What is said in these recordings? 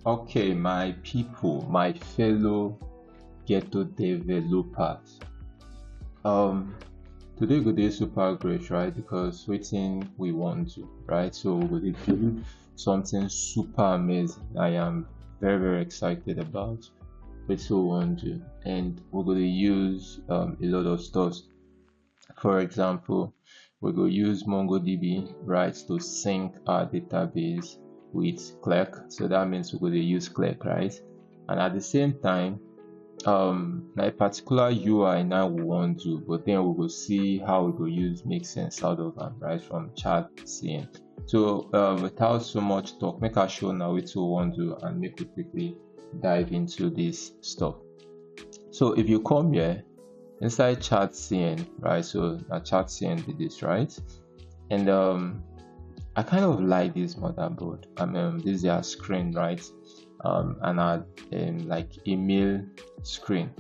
Okay, my people, my fellow ghetto developers. Um, Today go dey super great, right? Because waiting we want to, right? So we will do something super amazing. I am very excited about what we want to, and we're going to use a lot of stuff. For example, we go use MongoDB, right, to sync our database with Clerk. So that means we're going to use Clerk, right? And at the same time, na a particular UI now we want to, but then we will see how we go use make sense out of them, right, from shadCN. So without so much talk, make I show now what we want to and make we quickly dive into this stuff. So if you come here inside shadCN, right, so na shadCN did this, right, and I kind of like this motherboard. This is their screen, right? And like email screen.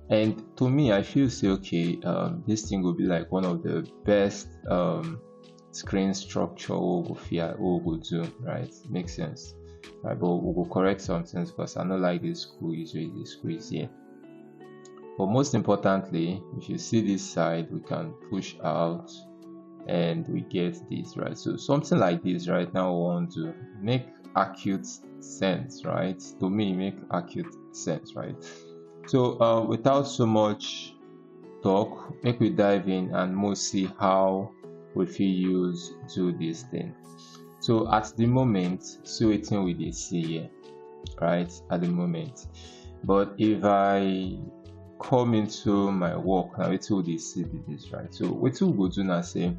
And to me, I feel say okay, this thing will be like one of the best screen structure we will do, right? Makes sense, right? But we will correct some things because I don't like this squeeze here. But most importantly, if you see this side, we can push out and we get this, right? So something like this right now we want to make acute sense, right? To me, make acute sense, right? So without so much talk, make we dive in and more see how we fit use do this thing. So at the moment, see wetin we dey see here, right? At the moment, but if I come into my work now, wetin we dey see be this, right? So wetin we go do now, say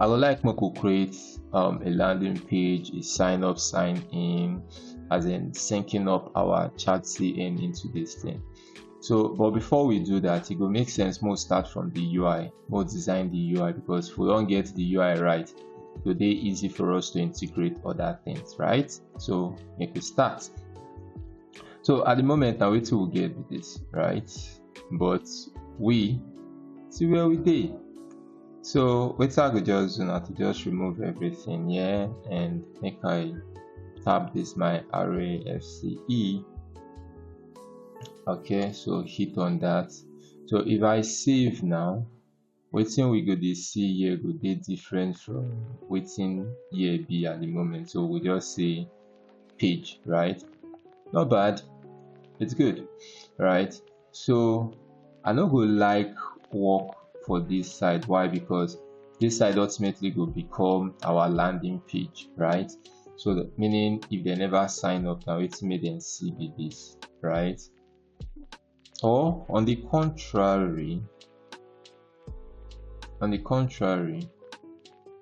I would like make we create a landing page, a sign up, sign in, as in syncing up our shadCN into this thing. So, but before we do that, it will make sense more start from the UI, more design the UI, because if we don't get the UI right, it will be easy for us to integrate other things, right? So make we start. So at the moment now, wetin we get with this, right? But we see where we dey. So wetin I go just do now to just remove everything here and make I tap this my array FCE. Okay, so hit on that. So if I save now, wetin we go dey see here go dey different from wetin here be at the moment. So we just say page, right? Not bad, it's good, right? So I no go like work for this side. Why? Because this side ultimately will become our landing page, right? So that meaning if they never sign up now, it's made them see be this, right? Or on the contrary,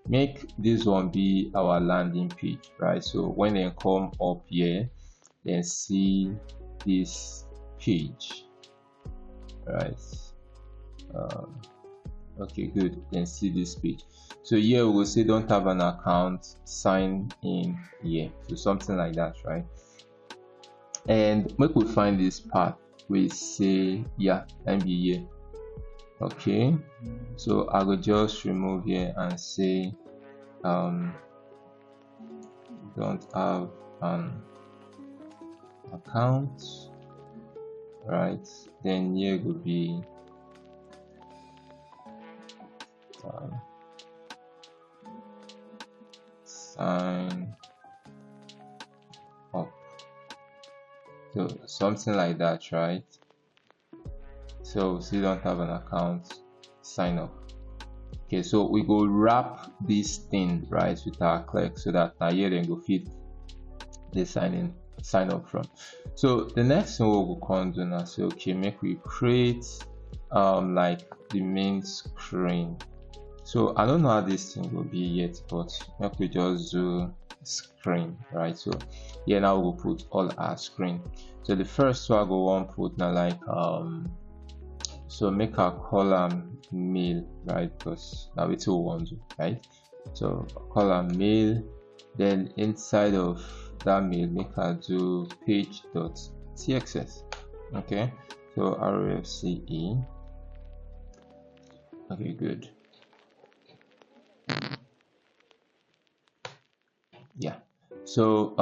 make this one be our landing page, right? So when they come up here, then see this page, right? Okay, good. Then see this page. So here we will say don't have an account, sign in here. So something like that, right? And make we find this part, we say yeah, and be here. Okay, so I will just remove here and say don't have an account, right? Then here will be sign up. So something like that, right? So still don't have an account, sign up. Okay, so we go wrap this thing right with our Clerk so that now here then go fit the sign up from. So the next thing we will come do now, say okay, make we create like the main screen. So I don't know how this thing will be yet, but make we just do screen, right? So here now we'll put all our screen. So the first one I go want put now like so make our column mail, right? Because now it's all want to, right? So column mail, then inside of that mail make her do page.txs. Okay, so rfce. Okay, good. Yeah, So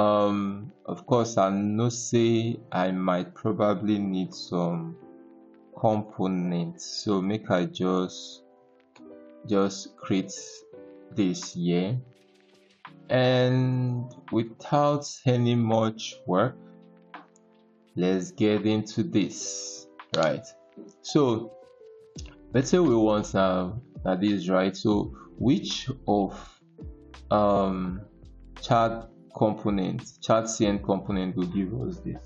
of course I know say I might probably need some components, so make I just create this here, and without any much work, let's get into this, right? So let's say we want now this, right? So which of shadCN component will give us this,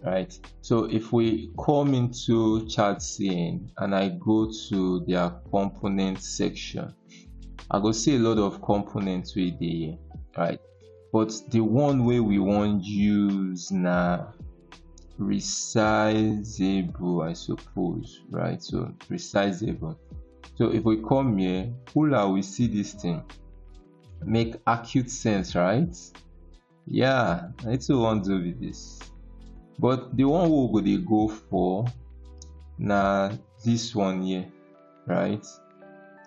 right? So if we come into shadCN and I go to their component section, I go see a lot of components with the, right? But the one way we want use now resizable, I suppose, right? So resizable. So if we come here, we see this thing make acute sense, right? Yeah, I too want to do with this. But the one we go for now, this one here, right?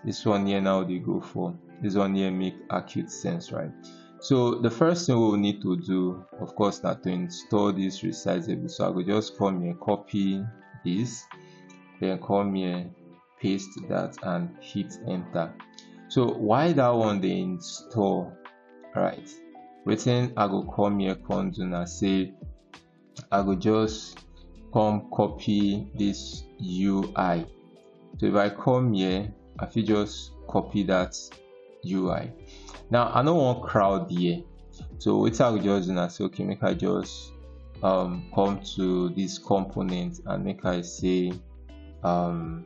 This one here now they go for. This one here make acute sense, right? So the first thing we will need to do, of course, now to install this resizable. So I will just come here, copy this, then come here, paste that, and hit enter. So why that one they install, right? Written, I go come here, come do now say I go just come copy this UI. So if I come here, I feel just copy that UI. Now I don't want crowd here, so what I will just do now say, okay, make I just come to this component and make I say and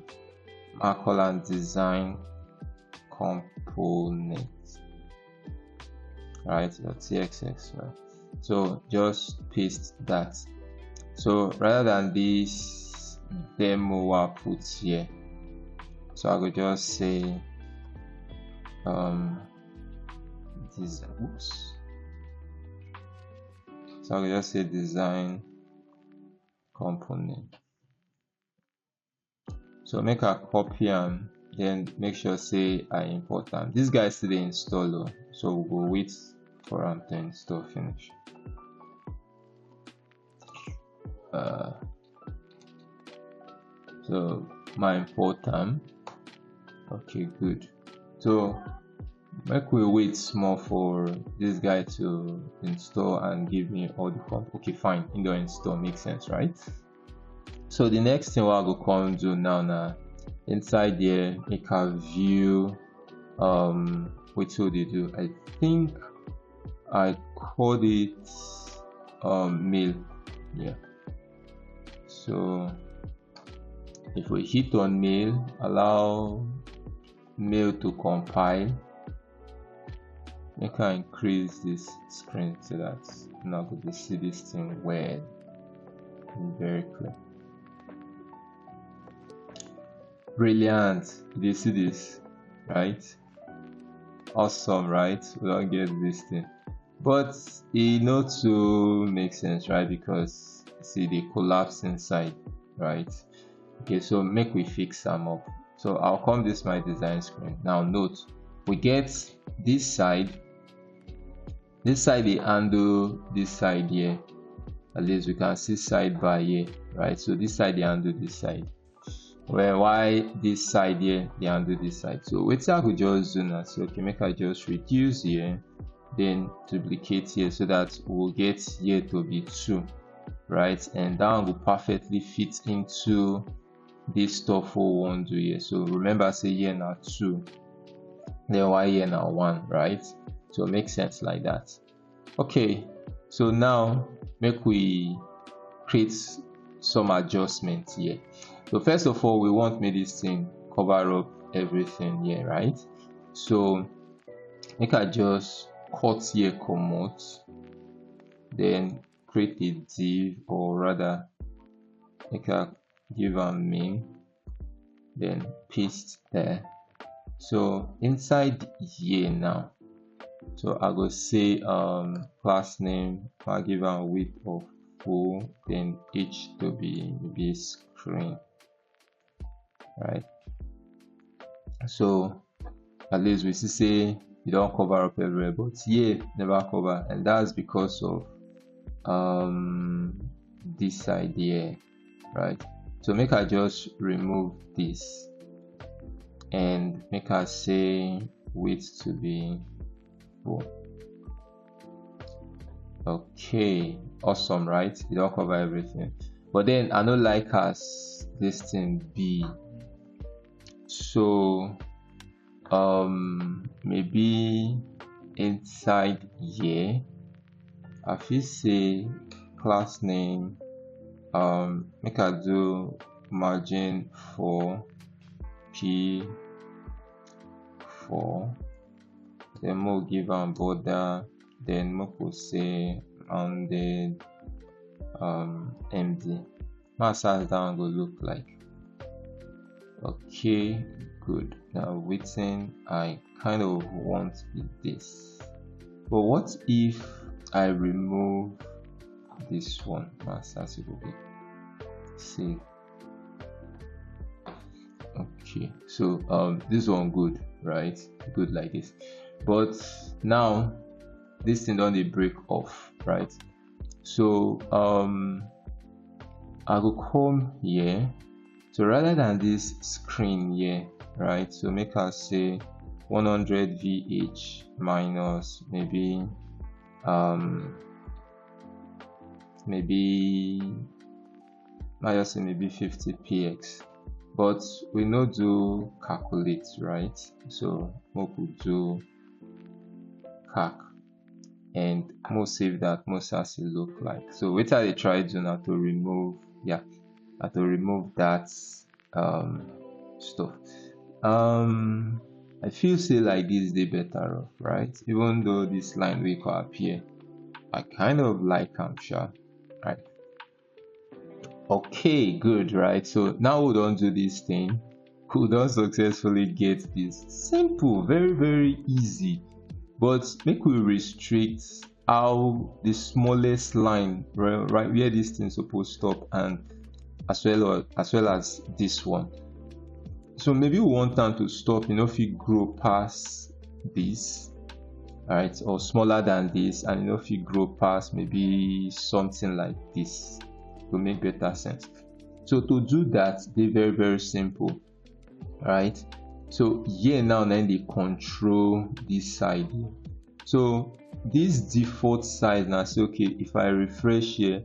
design component, right? .txx, right? So just paste that. So rather than this demo I put here, so I will just say this, oops. So I will just say design component. So make a copy and then make sure say I import them. This guy is still the installer, so we'll wait for him to install finish. So my import them. Okay, good. So make we wait small for this guy to install and give me all the comp. Okay, fine, in the install makes sense, right? So the next thing I'll go come do now, inside there, make a view. What will they do? I think I called it mail. Yeah. So if we hit on mail, allow mail to compile. Make I increase this screen so that now we can see this thing well and very clear. Brilliant. Did you see this? Right? Awesome, right? We don't get this thing, but it not to make sense, right? Because see they collapse inside, right? Okay, so make we fix them up. So I'll come this my design screen. Now note, we get this side they handle this side here. At least we can see side by here, right? So this side they handle this side. Well, why this side here they handle this side? So what I could just do now, so okay, make I just reduce here, then duplicate here, so that we'll get here to be 2, right? And that one will perfectly fit into this stuff we want to do here. So remember, say here now 2, then why here now 1, right? So it makes sense like that. Okay, so now make we create some adjustments here. So first of all, we want make this thing cover up everything here, right? So make I just cut here commot, then create a div, or rather make I give a main, then paste there. So inside here now, so I go say class name, I give a width of full, then h to be screen, right? So at least we see say you don't cover up everywhere, but here never cover, and that's because of this idea, right? So make I just remove this and make I say width to be 4. Okay, awesome, right? You don't cover everything, but then I don't like as this thing be, so maybe inside here I feel say class name, make I do margin for P4, then we'll give am border, then we'll say rounded MD. My size down go look like. Okay, good. Now within I kind of want this, but what if I remove this one? My size will be save. Okay, so this one good, right? Good like this, but now this thing don't break off, right? So I will come here. So rather than this screen here, right? So make us say 100 VH minus maybe I just say maybe 50 px, but we no do calculate, right? So we could do calc and more save that most as it look like. So what I try do now to remove, to remove that stuff. I feel say like this they better off, right? Even though this line will appear, I kind of like them, sure, right? Okay, good, right? So now we don't do this thing. We don't successfully get this. Simple, very, very easy. But make we restrict how the smallest line, right where this thing supposed to stop, and as well as this one. So maybe we want them to stop, if you grow past this, right, or smaller than this, and if you grow past maybe something like this, will make better sense. So to do that, they very, very simple, right? So here now then they control this side here. So this default size now say, okay, if I refresh here,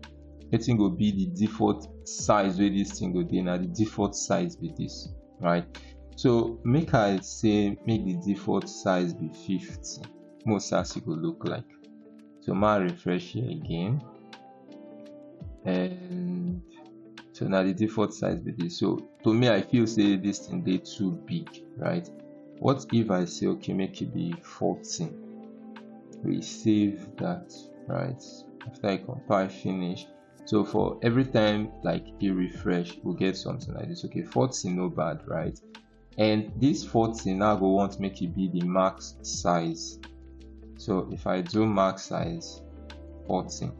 everything will be the default size where this thing go there. Now the default size be this, right? So make I say make the default size be 50. Most as it will look like. So my refresh here again, and so now the default size be this. So to me, I feel say this thing they too big, right? What if I say okay, make it be 14? We save that, right? After I compile finish. So for every time like you refresh, we'll get something like this. Okay, 14 no bad, right? And this 14 now go want to make it be the max size. So if I do max size 14,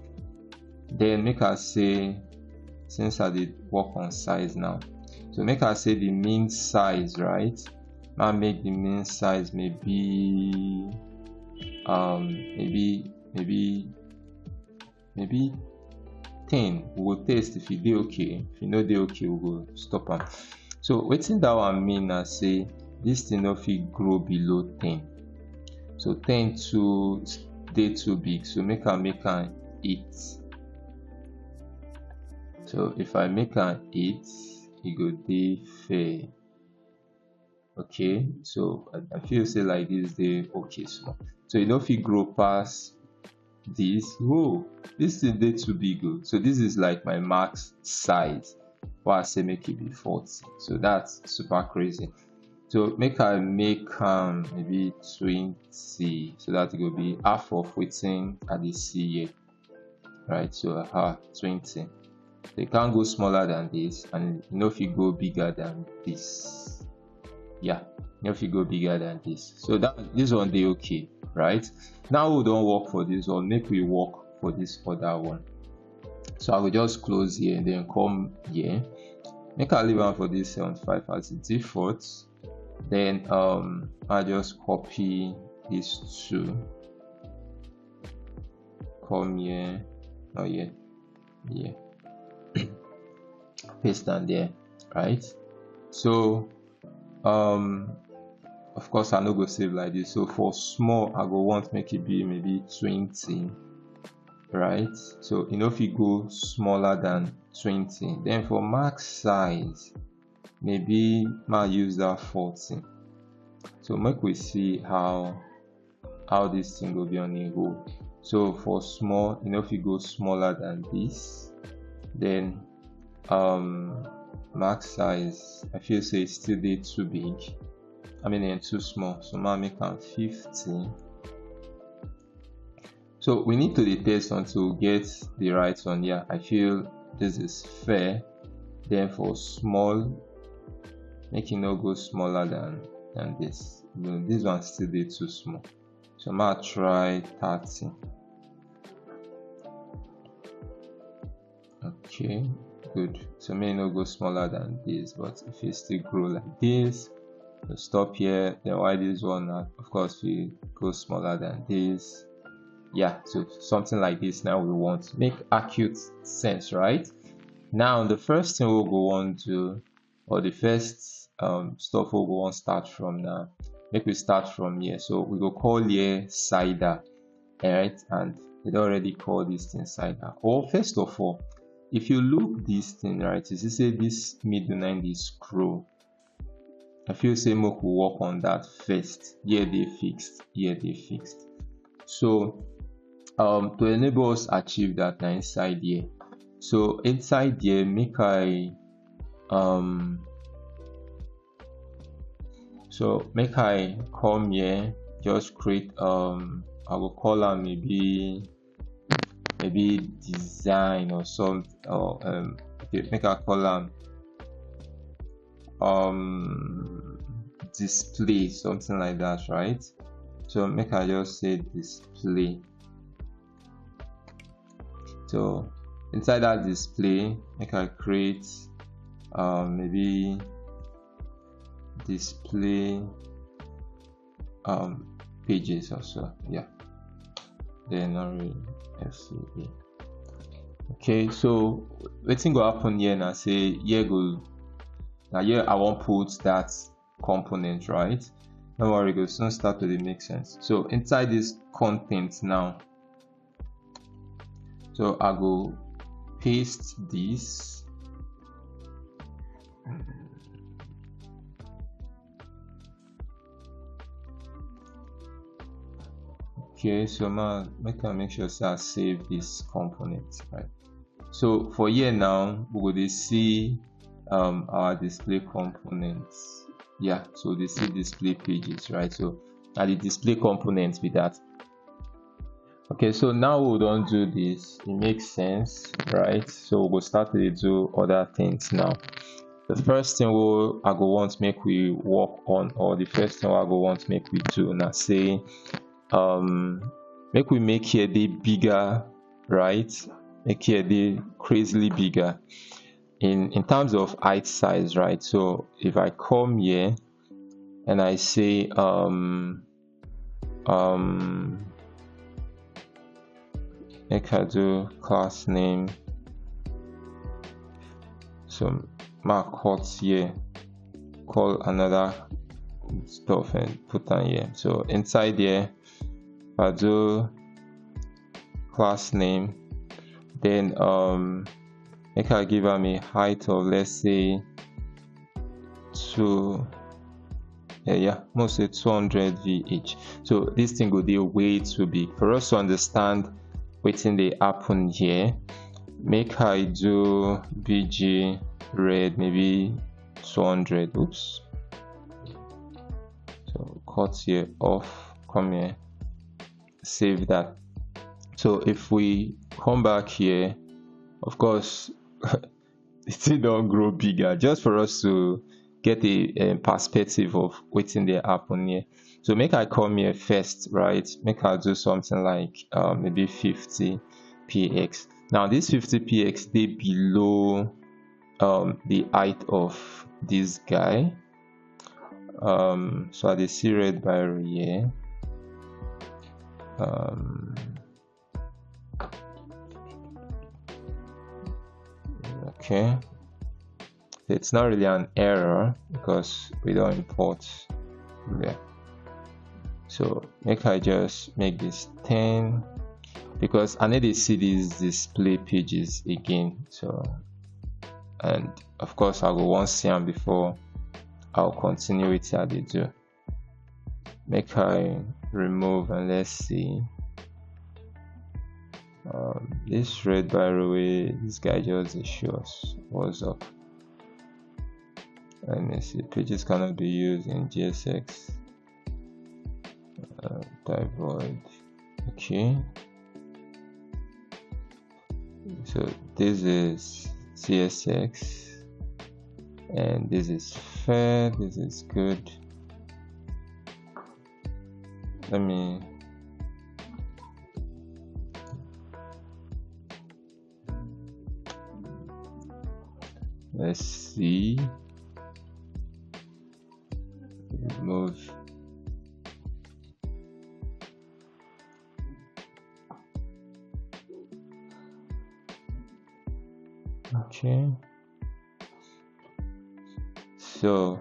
then make us say, since I did work on size now, so make us say the mean size, right? Now make the mean size maybe maybe 10. We will test if it is okay. If you know they okay, we will stop them. So waiting that one mean I say this thing if it grow below 10. So 10 to they too big. So make an 8. So if I make an 8, it go dey fair. Okay, so I feel say like this they okay small. So if it grow past this, whoa, this thing they too big. So this is like my max size. Why I say make it be 40. So that's super crazy. So make I make maybe 20, so that it will be half of waiting at the C here, right? So 20. They can't go smaller than this, and if you go bigger than this, if you go bigger than this, so that this one they okay, right? Now we don't work for this one, make we work for this other one. So I will just close here and then come here. Make I leave one for this 75 as the default. Then I just copy is 2. Come here, oh yeah, paste down there, right? So of course I no go save like this. So for small, I go want make it be maybe 20, right? So if you go smaller than 20, then for max size, maybe might use that 40. So make we see how this thing will be on a whole. So for small, if you go smaller than this, then max size, I feel say it's still dey too big. I mean too small. So now make am 50. So we need to dey test until we get the right one. Yeah, I feel this is fair. Then for small, make it no go smaller than this. This one still dey too small. So I'm gonna try 30. Okay, good. So may no go smaller than this, but if it still grow like this, we'll stop here. Then why this one? Of course, we go smaller than this. Yeah, so something like this. Now we want to make acute sense, right? Now the first thing we'll go on to, or the first stuff we'll go on start from now. Make we start from here. So we go call here cider, right? And it already called this thing cider. Or first of all, if you look this thing, right, you see this middle line is scroll. I feel say make we work on that first. Here they fixed. Here they fixed. So to enable us achieve that now inside here. So inside here, make I come here, just create I will call am maybe design or something, or okay, make I call am display, something like that, right? So make I just say display. So inside that display, make I create maybe display pages also. Yeah, then already FCA. Okay, so wetin go happen here now? Say here I want put that component, right? Don't worry, go soon start to make sense. So inside this content now, so I go paste this. Okay, so now make sure I save this component, right? So for here now, we will see our display components. Yeah, so they see display pages, right? So the display components with that. Okay, so now we don't do this. It makes sense, right? So we'll start to do other things now. The first thing I go want to make we work on, or the first thing I go want to make we do now, say make we make here the bigger, right? Make here the crazily bigger in terms of height size, right? So if I come here and I say make I do class name, so mark cut here, call another stuff and put on here. So inside here I do class name, then make I give them a height of, let's say, mostly 200 VH. So this thing will be way too big for us to understand wetin dey happen here. Make I do BG red, maybe 200. Oops. So cut here off, come here, save that. So if we come back here, of course it still don't grow bigger, just for us to get a perspective of wetin dey happen here. So make I come here first, right? Make I do something like maybe 50px. Now this 50px dey below the height of this guy. So I dey see red barrier here. Okay, it's not really an error because we don't import there. So make I just make this 10 because I need to see these display pages again. So, and of course I will want to see them before I'll continue with how they do. Make I remove and let's see. This red, by the way, this guy just shows what's up. Let me see. Pages cannot be used in JSX. Void. Okay. So this is CSX, and this is fair. This is good. Let me. Let's see. Remove. Okay. So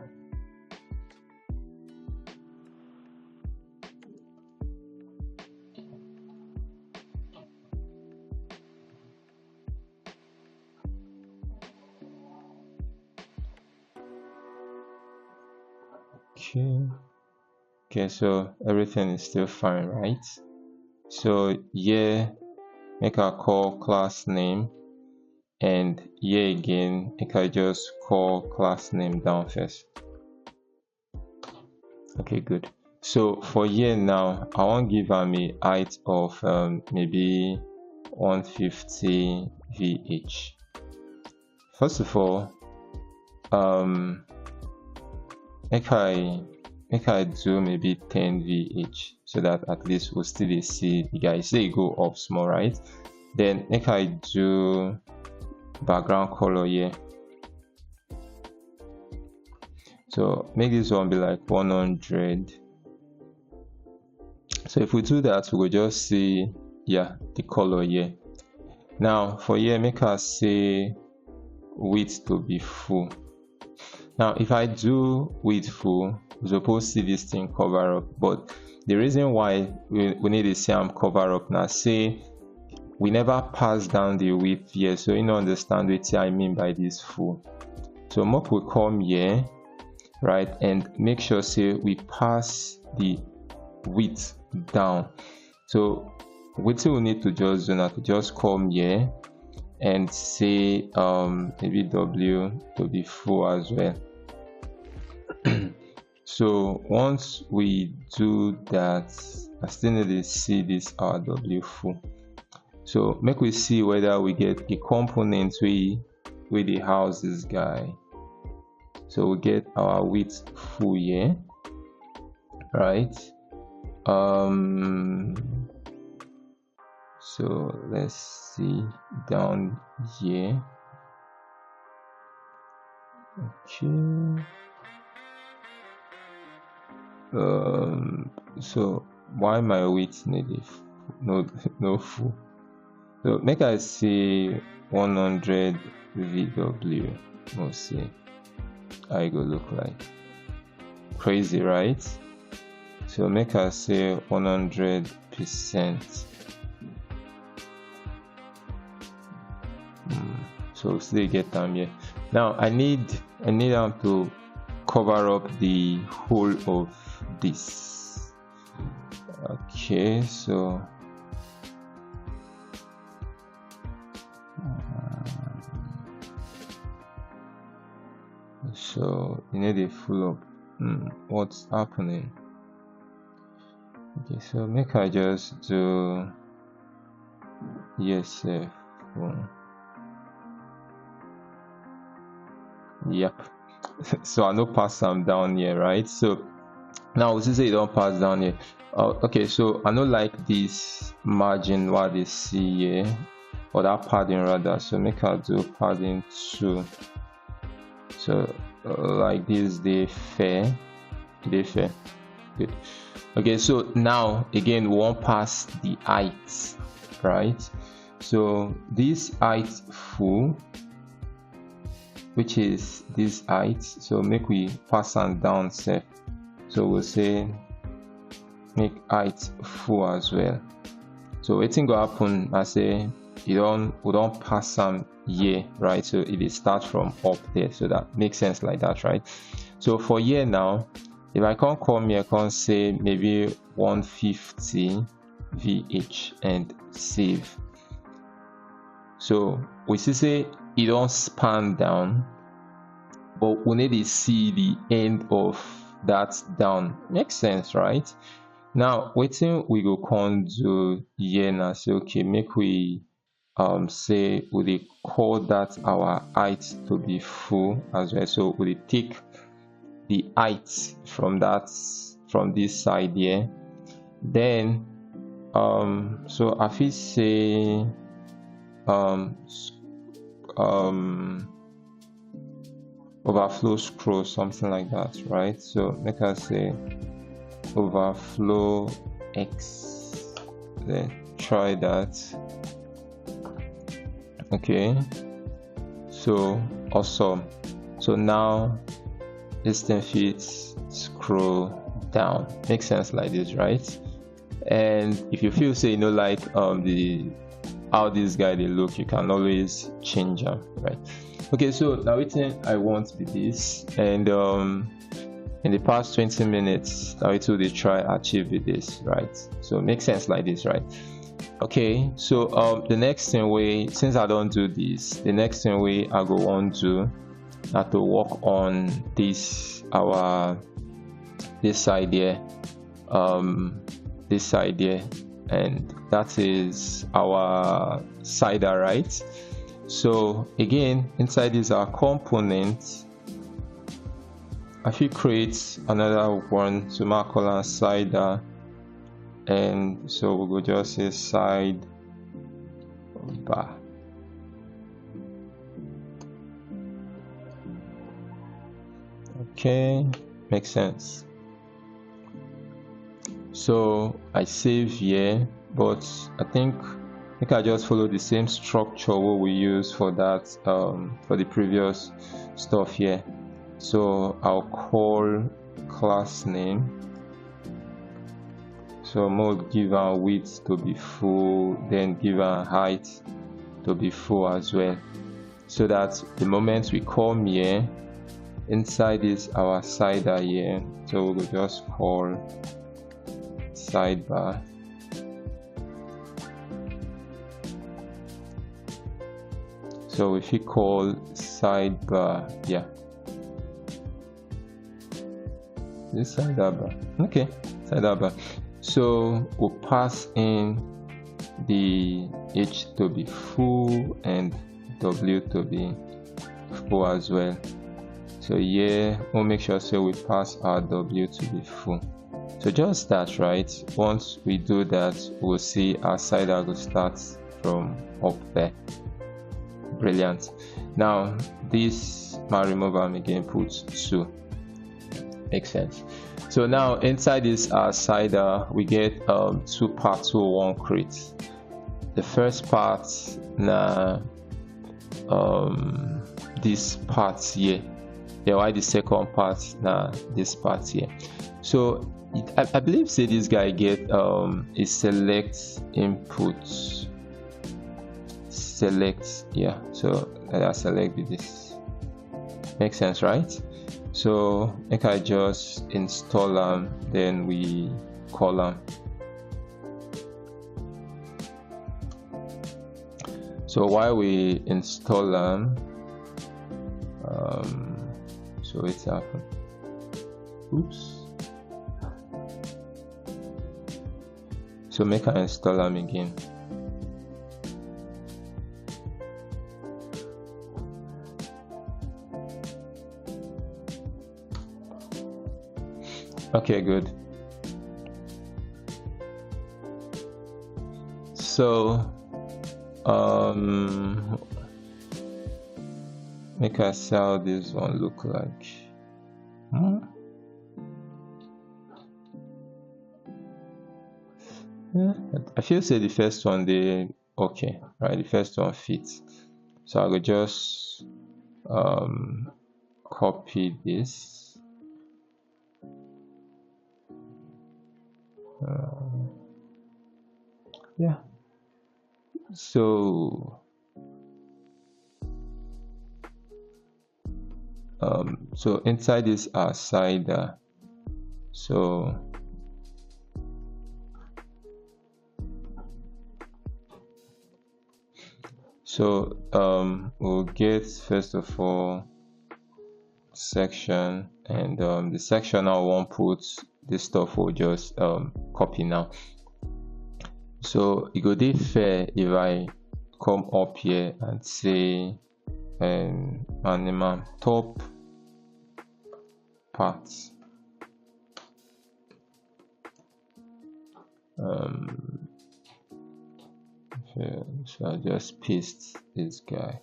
okay, so everything is still fine, right? So yeah, make a call class name, and yeah again, make I just call class name down first. Okay, good. So for here now, I want to give them a height of maybe 150 VH. First of all, make I do maybe 10 VH so that at least we'll still see the guy. Say go up small, right? Then make I do background color here. So make this one be like 100. So if we do that, we will just see, yeah, the color here. Now for here, make us say width to be full. Now if I do width full, we're supposed to see this thing cover up, but the reason why we need to see them cover up now, say we never pass down the width here, so you don't understand what I mean by this full. So Mock will come here, right, and make sure say we pass the width down. So what we need to just do now, to just come here and say maybe W to be full as well. So once we do that, I still need to see this our W full. So make we see whether we get a component where they house this guy. So we get our width full here, right? So let's see down here. Okay. So why my width needed no full? So make I see 100 VW. We'll see how it go look like. Crazy, right? So make I say 100%. So still get them here. Now I need them to cover up the whole of this. Okay, so you need a full up. What's happening? Okay, so make I just do yes. Yep. So I no pass them down here, right? So now we say you don't pass down here. Okay, so I don't like this margin what they see here, or that padding rather. So make I do padding 2. So like this, they fair, good. Okay, so now again we want pass the height, right? So this height full, which is this height, so make we pass and down set. So we'll say make height full as well. So wetin go happen, I say we don't pass some here, right? So it is start from up there, so that makes sense like that, right? So for here now, if I can't come here, I can say maybe 150 VH and save. So we see say it don't span down, but we need to see the end of that down. Makes sense, right? Now wetin we go come do here now, say okay, make we say we dey call that our height to be full as well. So we dey take the height from this side here. Then so I fit say overflow scroll, something like that, right? So make us say overflow X. Let's try that. Okay, so awesome. So now this thing fits scroll down. Makes sense like this, right? And if you feel say like the how this guy they look, you can always change them, right? Okay, so now wetin I want be this, and in the past 20 minutes now it will try achieve with this, right? So it makes sense like this, right? Okay, so the next thing way, since I don't do this, the next thing way I go on to have to work on this this side here, and that is our cider, right? So again, inside is our component. I should create another one, so I call it cider, and so we go just say side bar. Okay, makes sense. So I save here, but I think I just follow the same structure what we use for that for the previous stuff here. So I'll call class name. So we'll give our width to be full, then give our height to be full as well, so that the moment we come here, inside is our cider here, so we'll just call sidebar. So if you call sidebar, yeah, this sidebar, okay, sidebar. So we'll pass in the H to be full and W to be full as well. So yeah, we'll make sure so we pass our W to be full. So just that, right? Once we do that, we'll see our cider will start from up there. Brilliant. Now this might remove them again, put 2. Makes sense. So now inside this cider we get 2 parts we want create. The first part now this part here. Yeah, why the second part now this part here. So I believe say this guy get a select input. Select, yeah, so I select with this. Makes sense, right? So I just install them, then we call them. So while we install them, so it's happened. Oops. So make I install them again. Okay, good. So make us see how this one look like. I feel say the first one they okay, right? The first one fits. So I will just copy this. Yeah. So so inside this our cider. So we'll get first of all section, and the section I won't put this stuff, will just copy now. So it would be fair if I come up here and say animal top parts. So I just paste this guy.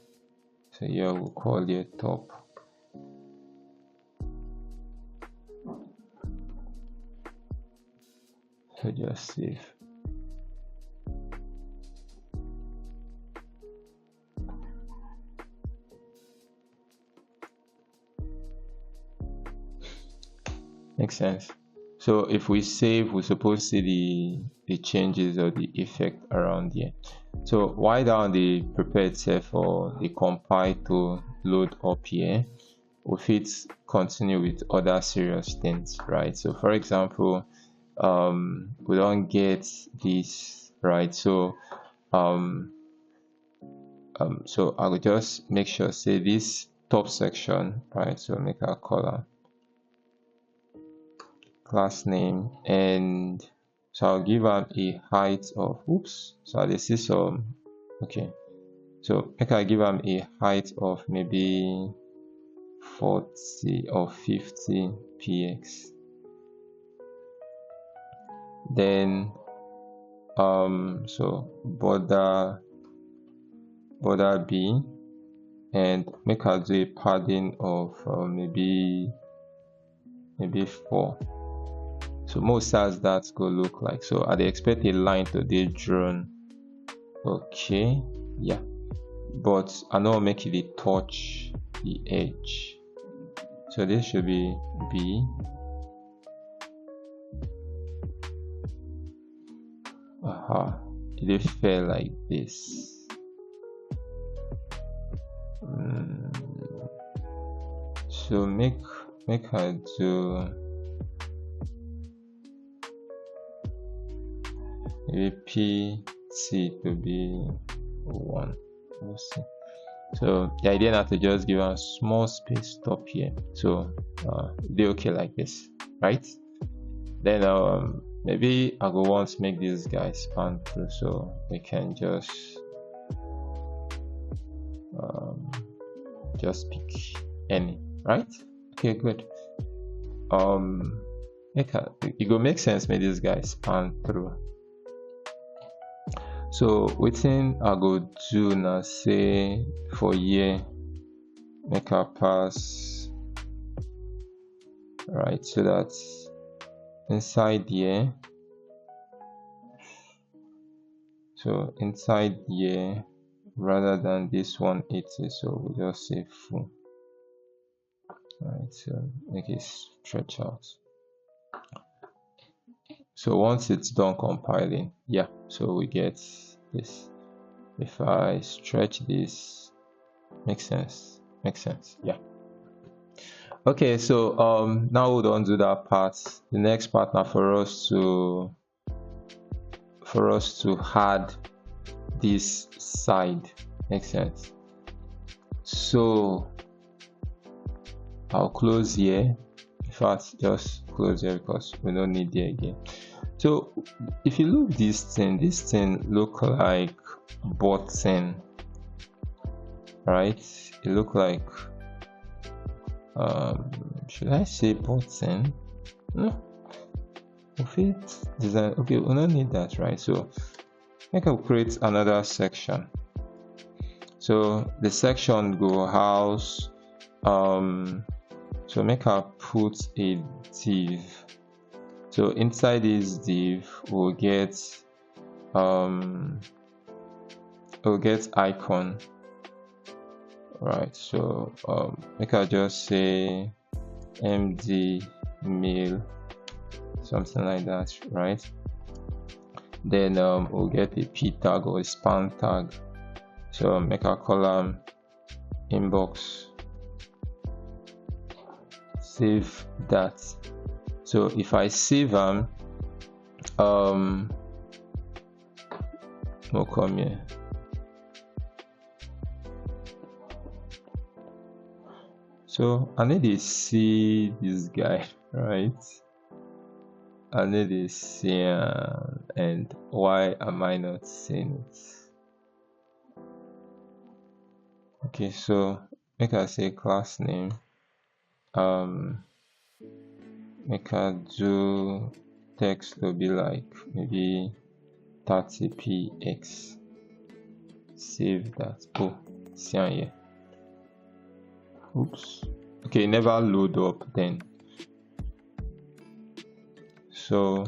So here we'll call it top. So just save. Makes sense. So if we save, we're supposed to see the changes or the effect around here. So why down the prepare itself or the compile to load up here, if it's continue with other serious things, right? So for example, we don't get this, right? So so I will just make sure say this top section, right? So make a column class name, and so I'll give them a height of oops, so this is some okay, so I can give them a height of maybe 40 or 50 px. Then so border B, and make I do a padding of maybe 4. So most as that's gonna look like. So I expect a line to be drawn. Okay, yeah, but I know make it a touch the edge. So this should be B. It felt like this. So make her do maybe PT to be 1. Let's see. So the idea now to just give a small space stop here. So they okay like this, right? Then maybe I go want to make this guy span through, so we can just pick any, right? Okay, good. It go make sense. Make this guy span through. So within I go do now say for year make a pass, right? So that inside here, so inside here rather than this 180, so we'll just say full. Right, so make it stretch out. So once it's done compiling, yeah, so we get this. If I stretch this, makes sense, yeah. Okay, so now we don't do that part. The next part now for us to add this side, makes sense. So I'll close here. In fact, just close here because we don't need it again. So if you look this thing look like button, right? It look like should I say button? No. Fit design. Okay, we don't need that, right? So I can create another section. So the section go house. So make her put a div. So inside this div we'll get we'll get icon, right? So make I just say md mail, something like that, right? Then we'll get a p tag or a span tag. So make a column inbox, save that. So if I save them, no come here. So I need to see this guy, right? I need to see and why am I not seeing it? Okay, so make I say class name. Make I do text to be like maybe 30px. Save that. Oh, see here. Oops. Okay, never load up then. So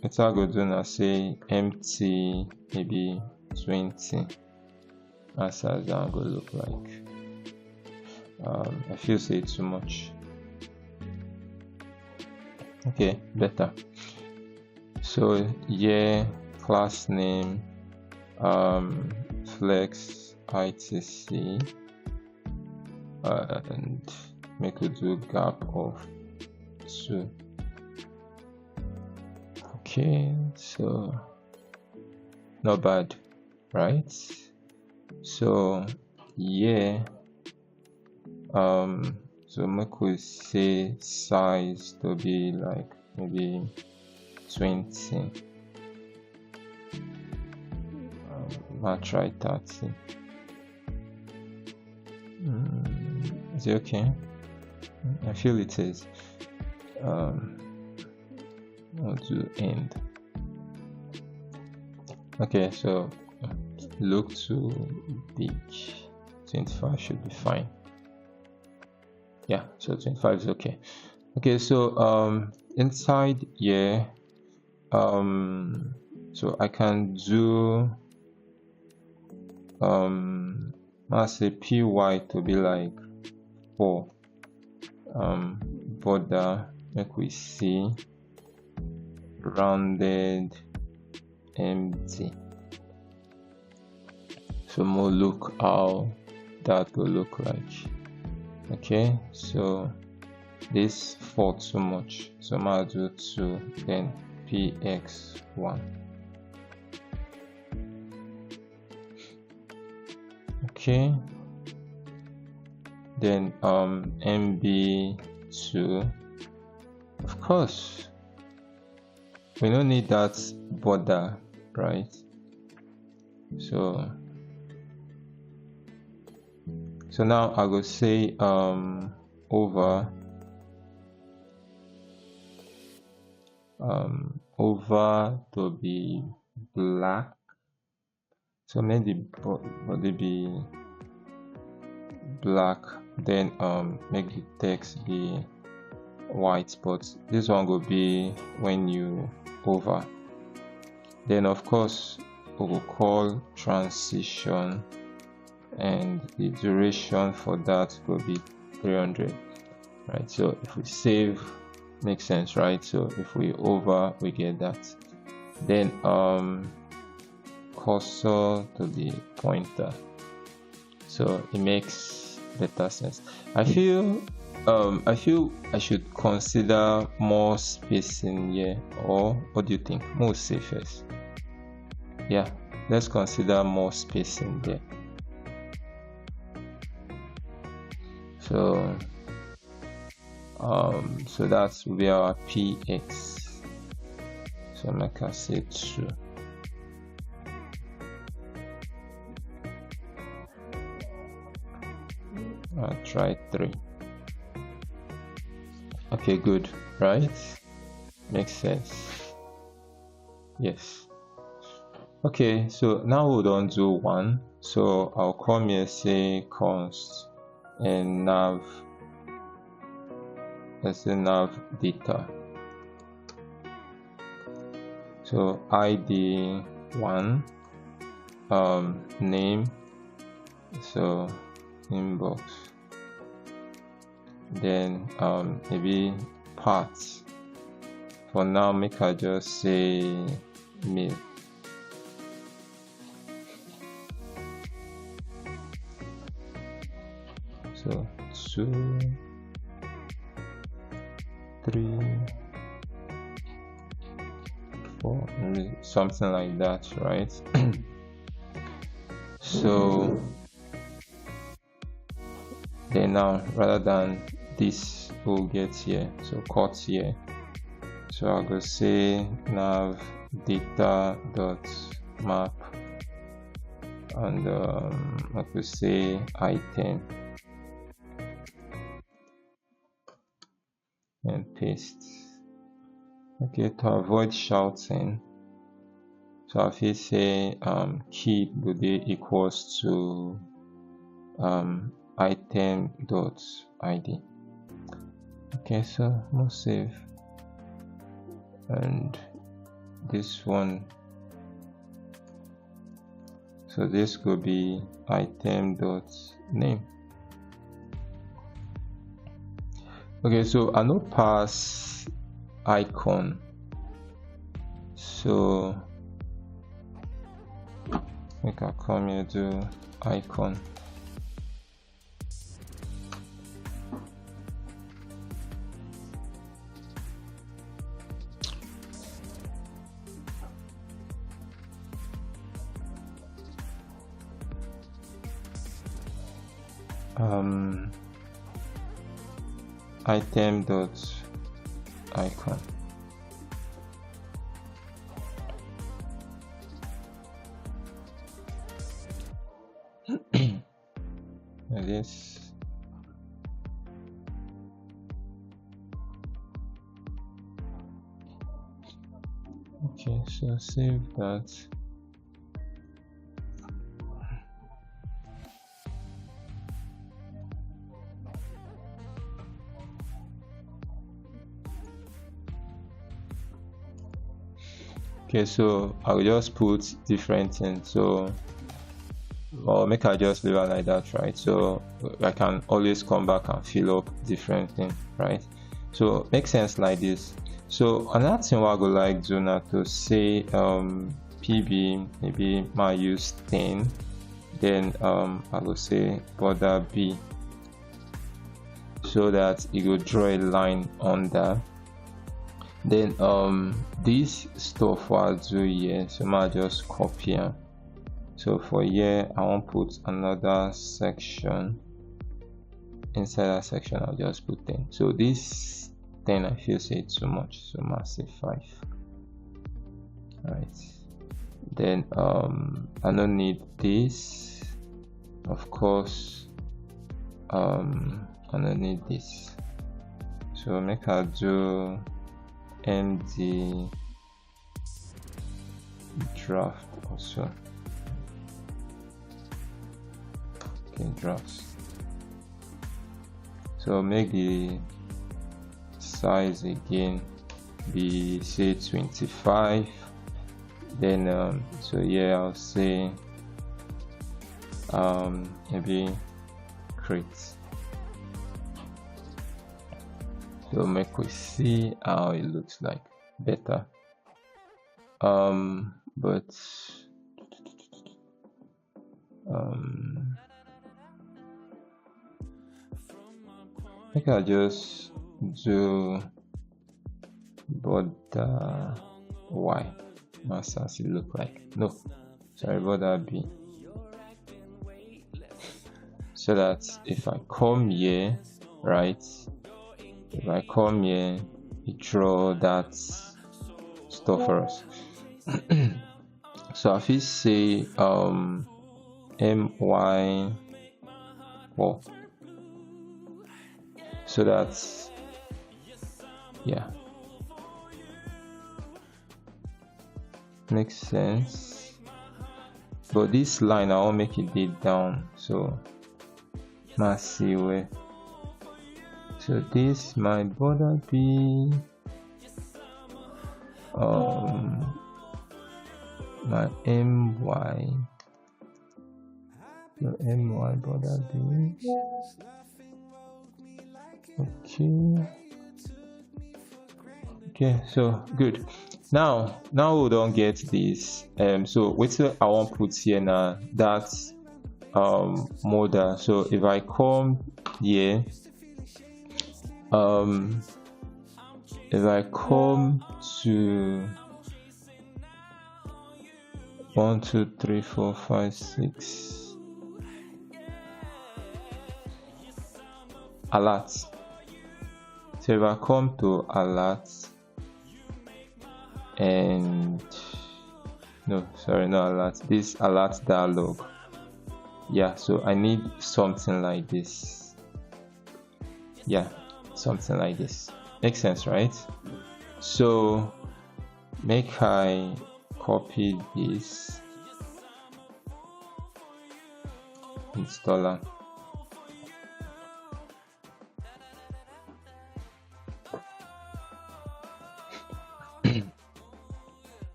what I go do now, say empty maybe 20. That's how that go look like. I feel say too much. Okay, better. So yeah, class name, flex etc, and make it do gap of 2. Okay, so not bad, right? So yeah, so make we say size to be like maybe 20. I'll try 30. Is it okay? I feel it is. I'll do end. Okay, so look too big. 25 should be fine. Yeah, so 25 is okay. Okay, so inside here, so I can do I'll say py to be like 4, border, make we see, rounded empty. So more look how that will look like. Okay, so this 4 too much, so I'll do 2, then px1. Okay, then mb2. Of course, we don't need that border, right? So now I will say over to be black. So make the body be black, then make the text be white, but this one will be when you over. Then of course we will call transition, and the duration for that will be 300, right? So if we save, makes sense, right? So if we over, we get that. Then cursor to the pointer, so it makes better sense. I feel I should consider more spacing here, or what do you think? More safest. Yeah, let's consider more spacing there. So so that will be our px. So make I say 2. I'll try 3. Okay, good, right? Makes sense. Yes. Okay, so now we don't do 1. So I'll come here, say const and nav. Let's say nav data. So id one, name, so inbox, then maybe parts. For now, make I just say mail. So 2, 3, 4, something like that, right? So then now, rather than this, we'll get here, so cut here. So I'll go say nav data dot map, and I could say item, and paste. Okay, to avoid shouting, so if you say key will be equals to item dot id. Okay, so we'll save, and this one, so this could be item dot name. Okay, so I no pass icon, so make I come here to icon. Item dot icon. This. Okay, so save that. Okay, so I'll just put different things, so or make I just leave it like that, right? So I can always come back and fill up different things, right? So make sense like this. So another thing what I go like do now to say pb, maybe my use 10, then I will say border b, so that it will draw a line under. Then this stuff what I'll do here, so I just copy here. So for here I want to put another section. Inside that section I'll just put 10. So this 10 I feel say too much, so I say 5. Alright, then I don't need this, of course. I don't need this, so make I do md draft also. Okay, drafts. So make the size again be say 25. Then so here I'll say maybe create. So make we see how it looks like better. But I think I'll just do border Y. That's how it look like. No, sorry, border B. So that if I come here, right? If I come here, it draw that stuff for us. So if you say my4, so that's, yeah, makes sense. But this line I won't make it dead down, so let's see where. So this my border be my my your my border doing. Okay, so good. Now we don't get this. So wait, I want to put here now that's model. So if I come here, if I come to 1 2 3 4 5 6 alert. So if I come to alert and no, sorry, not alert, this alert dialog. Yeah, so I need something like this. Yeah, something like this. Makes sense, right? So make I copy this installer.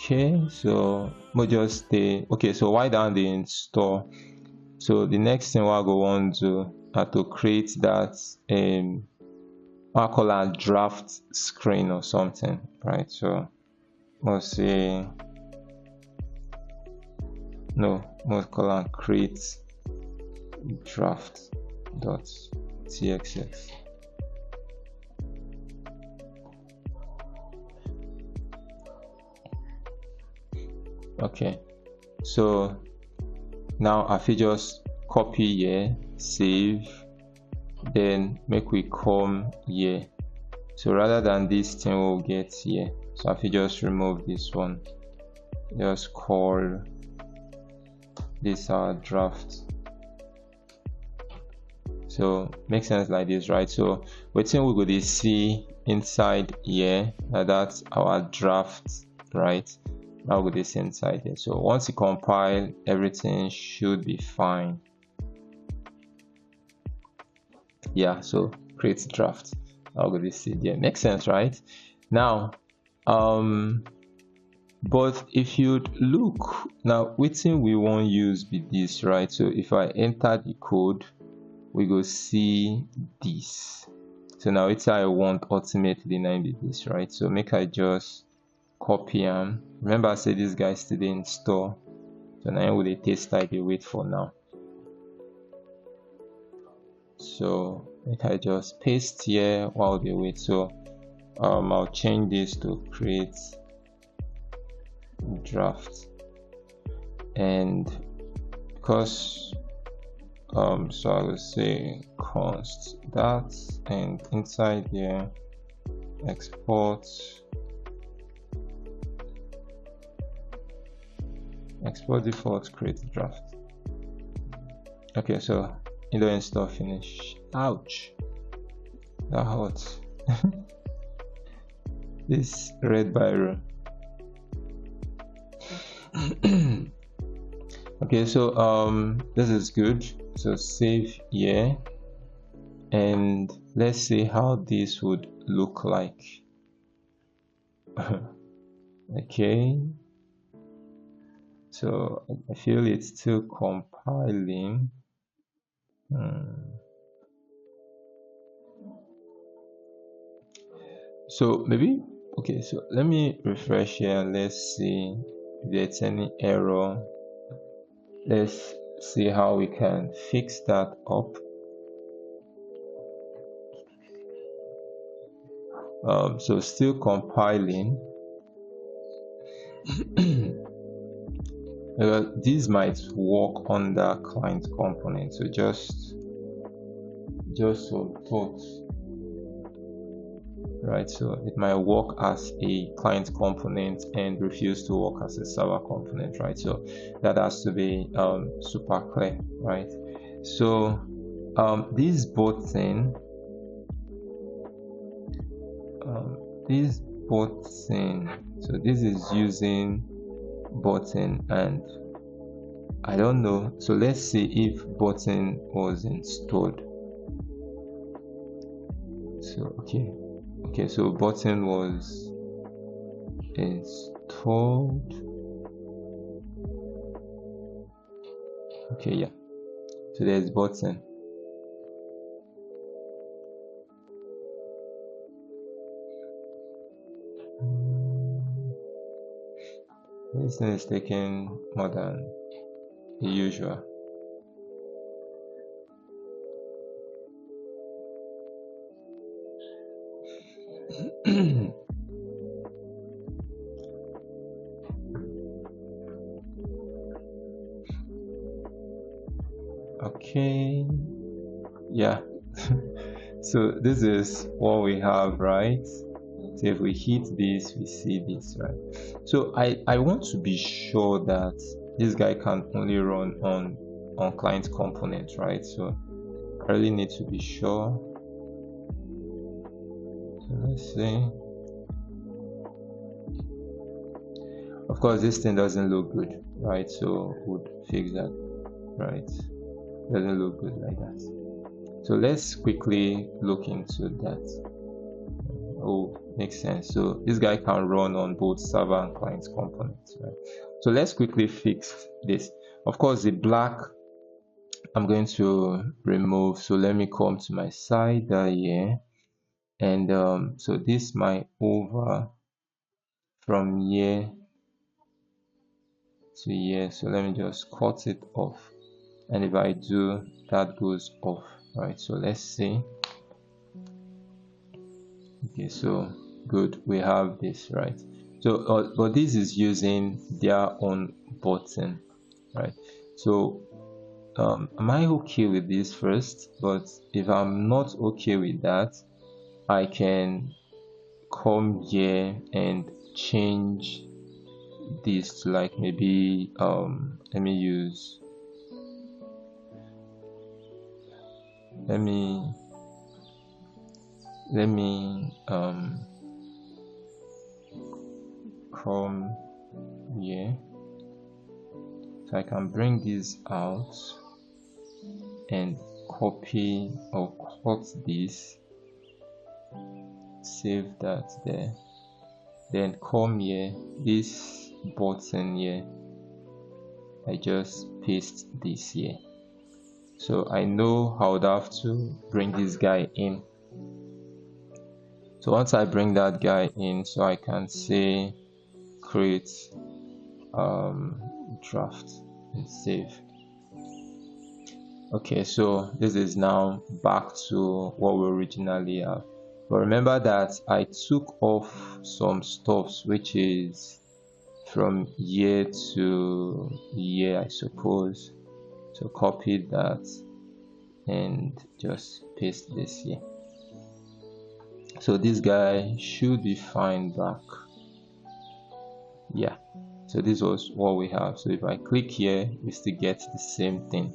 Okay, so we'll just stay. Okay, so why down the install? So the next thing we'll go on to create that I call a draft screen or something, right? So we'll say no, we'll call and create draft.txx. Okay, so now I feel just copy here, save, then make we come here. So rather than this thing we'll get here, so I feel just remove this one, just call this our draft. So makes sense like this, right? So what thing we're going to see inside here, that's our draft, right? Now with this inside here. So once you compile, everything should be fine. Yeah, so create draft. I'll go this see there. Makes sense, right? Now, but if you look now, which thing we won't use be this, right? So if I enter the code, we go see this. So now it's I want ultimately now be this, right? So make I just copy them. Remember I said this guy still didn't install, so now with the test type you wait for now. So make I just paste here while they wait. So I'll change this to create draft, and because so I will say const that, and inside here export default create draft. Okay, so you don't install finish. Ouch, that hurts. This red biro. Okay, so this is good. So save here, and let's see how this would look like. Okay, so I feel it's still compiling. So maybe, okay, so let me refresh here and let's see if there's any error. Let's see how we can fix that up. So still compiling. This might work on the client component, so just some thoughts, right? So it might work as a client component and refuse to work as a server component, right? So that has to be super clear, right? So this button, so this is using button, and I don't know, so let's see if button was installed. So okay, so button was installed. Okay, yeah, so there's button. This thing is taking more than the usual. Okay, yeah. So this is what we have, right? So if we hit this, we see this, right? So I want to be sure that this guy can only run on client components, right? So I really need to be sure. So let's see. Of course, this thing doesn't look good, right? So we'll fix that, right? Doesn't look good like that. So let's quickly look into that. Oh, makes sense. So this guy can run on both server and client components, right? So let's quickly fix this. Of course, the black I'm going to remove. So let me come to my side here, and so this might over from here to here. So let me just cut it off, and if I do, that goes off, right? So let's see. Okay, so good, we have this, right? So but this is using their own button, right? So am I okay with this first? But if I'm not okay with that, I can come here and change this to like maybe let me come here, so I can bring this out and copy or cut this, save that there, then come here, this button here, I just paste this here. So I know I would have to bring this guy in. So once I bring that guy in, so I can say create draft and save. Okay, so this is now back to what we originally have. But remember that I took off some stuffs, which is from here to here, I suppose. So copy that and just paste this here. So this guy should be fine back. Yeah, so this was what we have. So if I click here, we still get the same thing,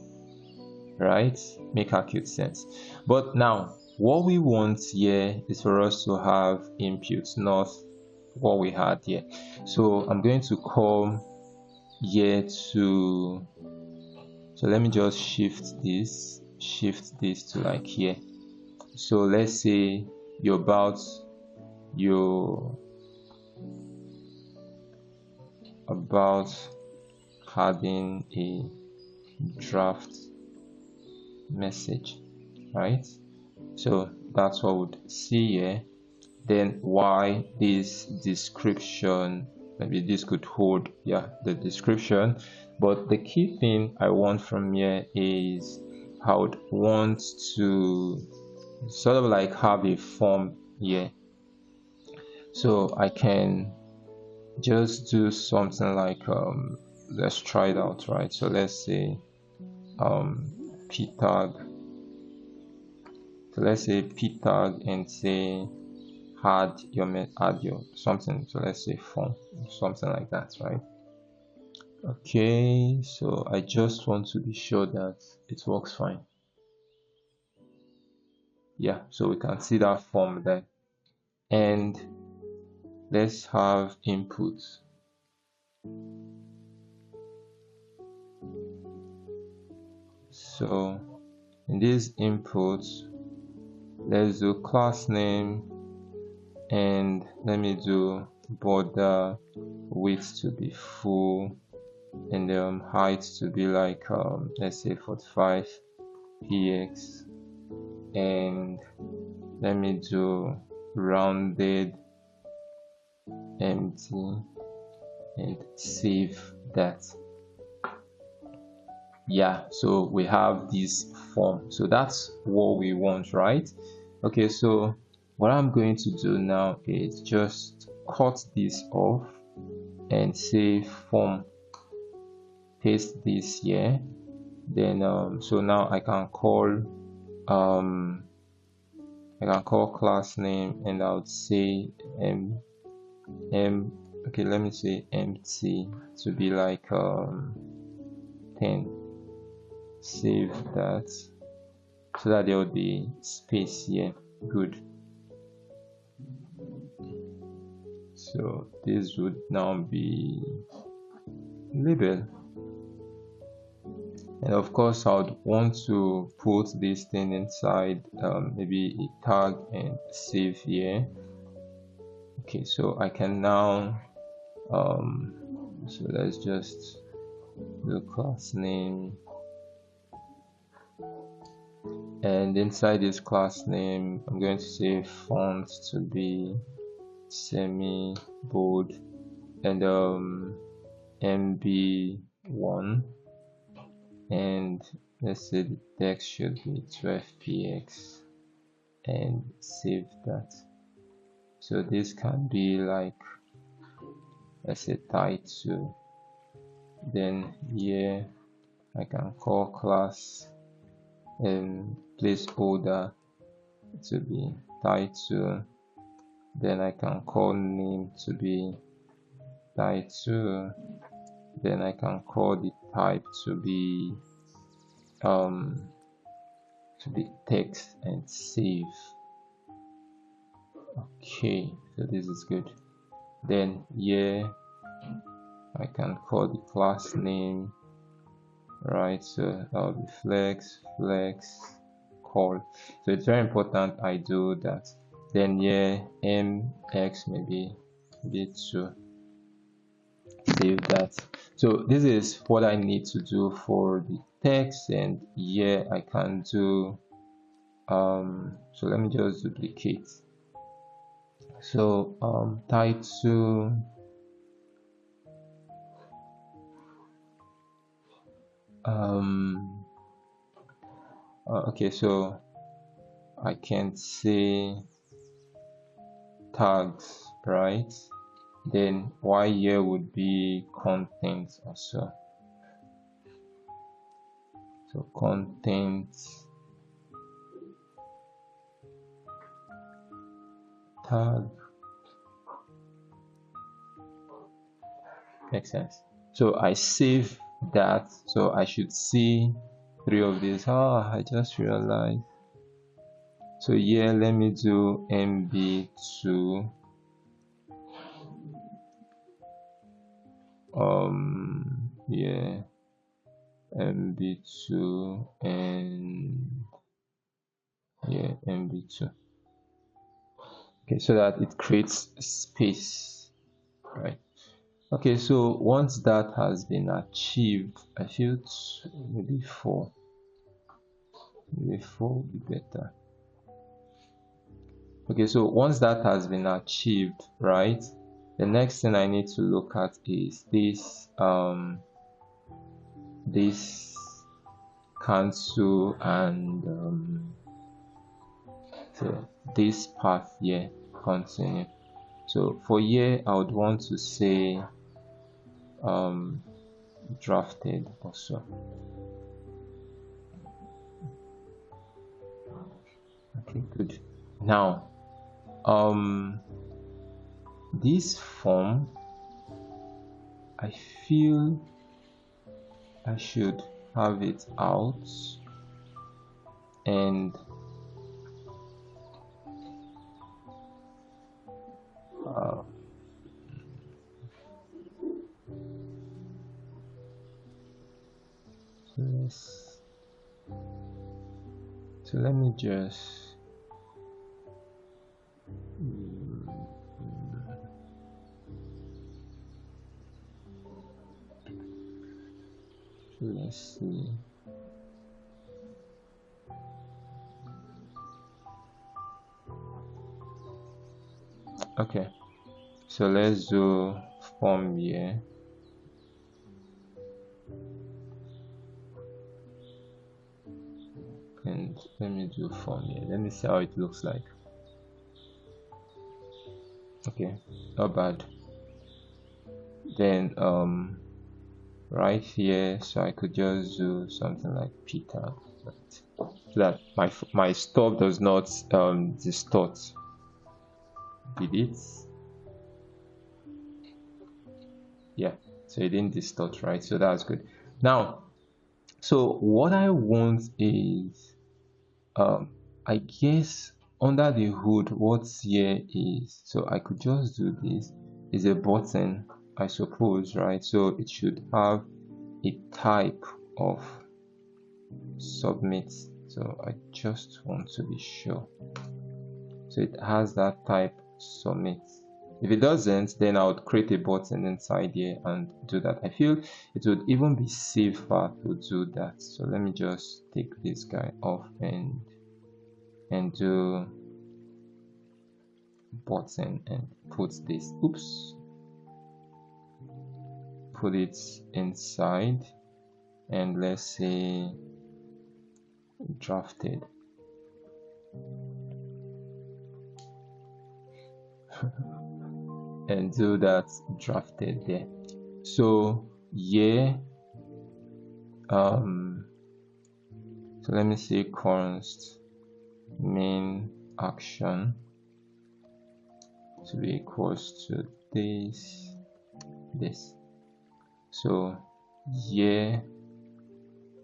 right? Make acute sense. But now what we want here is for us to have inputs, not what we had here. So I'm going to come here to, so let me just shift this to like here. So let's say you're about having a draft message, right? So that's what we'd see here. Then why this description, maybe this could hold, yeah, the description. But the key thing I want from here is I would want to sort of like have a form here. So I can just do something like let's try it out, right? So let's say p tag. So let's say p tag and say add your something. So let's say form, something like that, right? Okay, so I just want to be sure that it works fine. Yeah, so we can see that form there, and let's have inputs. So in these inputs, let's do class name, and let me do border width to be full, and the height to be like let's say 45 px, and let me do rounded empty and save that. Yeah, so we have this form, so that's what we want, right? Okay, so what I'm going to do now is just cut this off and say form, paste this here, then so now I can call class name, and I would say okay, let me say empty to be like 10. Save that so that there will be space here. Good. So this would now be label, and of course I would want to put this thing inside maybe a tag and save here. Okay, so I can now so let's just do class name, and inside this class name I'm going to say font to be semi bold, and MB1, and let's say the text should be 12px, and save that. So this can be like, let's say title, then here I can call class and placeholder to be title, then I can call name to be title, then I can call the type to be text, and save. Okay, so this is good. Then here I can call the class name, right? So that'll be flex call. So it's very important I do that. Then here mx maybe to save that. So this is what I need to do for the text, and here I can do so let me just duplicate. So title, okay, so I can say tags, right? Then y here would be content also. So content tag, makes sense. So I save that, so I should see 3 of these. I just realized. So here let me do MB2, yeah, MB2, and yeah, MB2. Okay, so that it creates space, right? Okay, so once that has been achieved, I feel maybe 4 would be better. Okay, so once that has been achieved, right, the next thing I need to look at is this this cancel and so this path here, continue. So for here I would want to say drafted also. Okay, good. Now this form, I feel I should have it out, and so let me just let's see. Okay, so let's do form here. And let me do form here. Let me see how it looks like. Okay, not bad. Then right here, so I could just do something like Peter, right? So that my stuff does not distort. Did it? Yeah, so it didn't distort, right? So that's good. Now, so what I want is I guess under the hood, what's here is, so I could just do this, is a button, I suppose, right? So it should have a type of submit. So I just want to be sure. So it has that type submit. If it doesn't, then I would create a button inside here and do that. I feel it would even be safer to do that. So let me just take this guy off and do button and put this, oops, put it inside, and let's say drafted. And do that drafted there. So yeah, so let me say const main action to be equals to this. So yeah,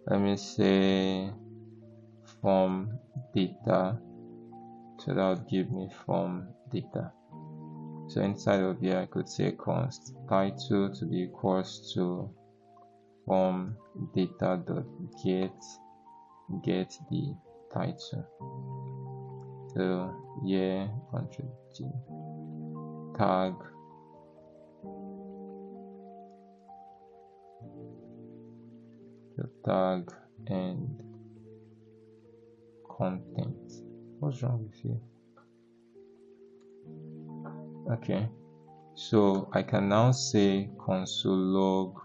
let me say form data, so that would give me form data. So inside of here I could say const title to be equals to form data dot get the title. So yeah, Ctrl G, tag the tag and content. What's wrong with you? Okay, so I can now say console log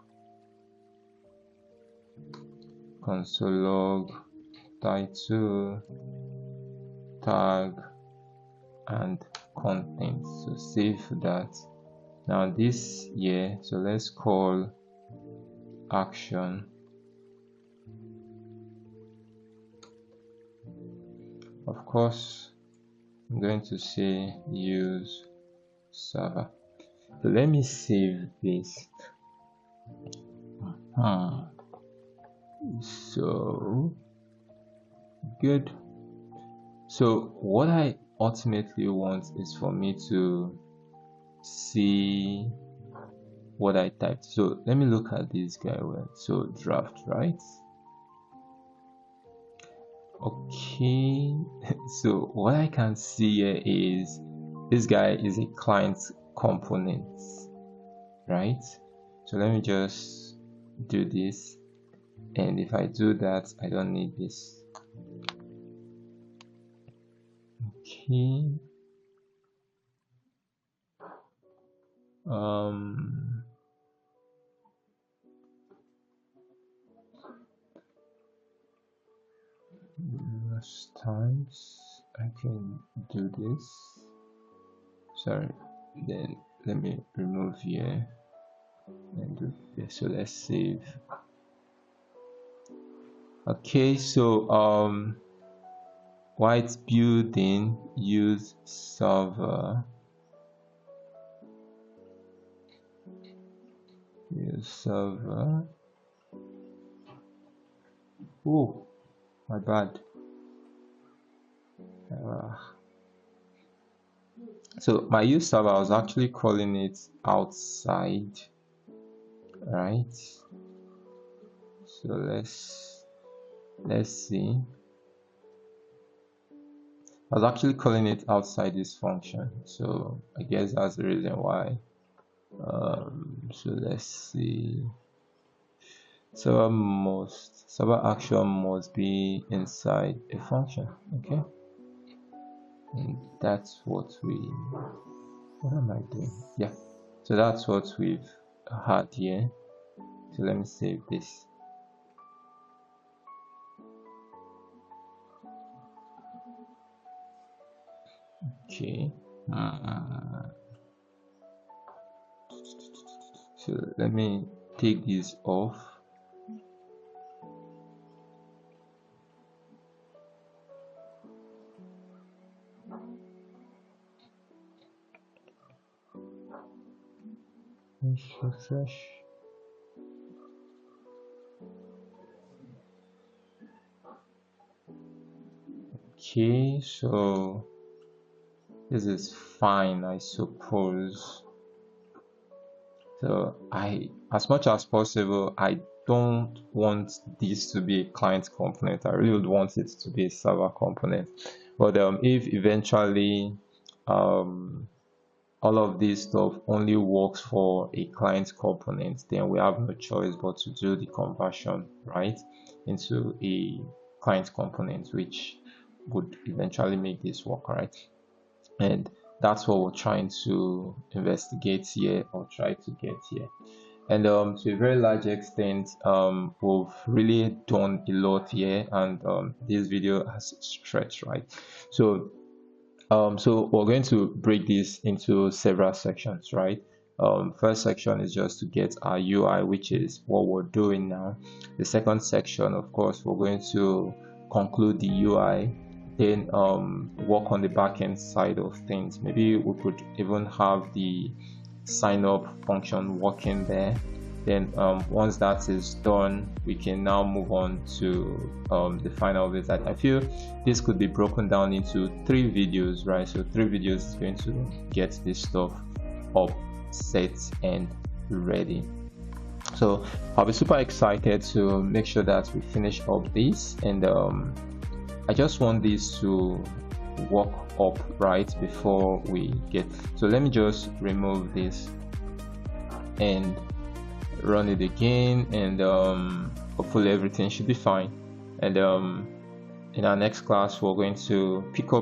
title tag and content. So save that. Now this here, so let's call action. Of course, I'm going to say use server. So let me save this. So good. So what I ultimately want is for me to see what I typed. So let me look at this guy. So draft, right? Okay. So what I can see here is this guy is a client component, right? So let me just do this, and if I do that, I don't need this. Okay. Most times I can do this. Sorry, then let me remove here and do this. So let's save. Okay, so while it's building, use server. Use server. Oh, my bad. So my use server, I was actually calling it outside, right? So let's see. I was actually calling it outside this function, so I guess that's the reason why. So let's see. server action must be inside a function. Okay, and that's what am I doing? Yeah, so that's what we've had here. So let me save this. Okay. So let me take this off. Let's refresh. Okay, so this is fine, I suppose. So as much as possible, I don't want this to be a client component. I really would want it to be a server component. But if eventually all of this stuff only works for a client component, then we have no choice but to do the conversion, right, into a client component, which would eventually make this work, right? And that's what we're trying to investigate here, or try to get here. And to a very large extent, we've really done a lot here, and this video has stretched, right? So we're going to break this into several sections, right? First section is just to get our UI, which is what we're doing now. The second section, of course, we're going to conclude the UI, then work on the backend side of things. Maybe we could even have the sign up function working there. Then once that is done, we can now move on to the final bit. I feel this could be broken down into 3 videos, right? So 3 videos is going to get this stuff up, set, and ready. So I'll be super excited to make sure that we finish up this, and I just want this to work up right before we get. So let me just remove this and run it again, and hopefully everything should be fine. And in our next class, we're going to pick up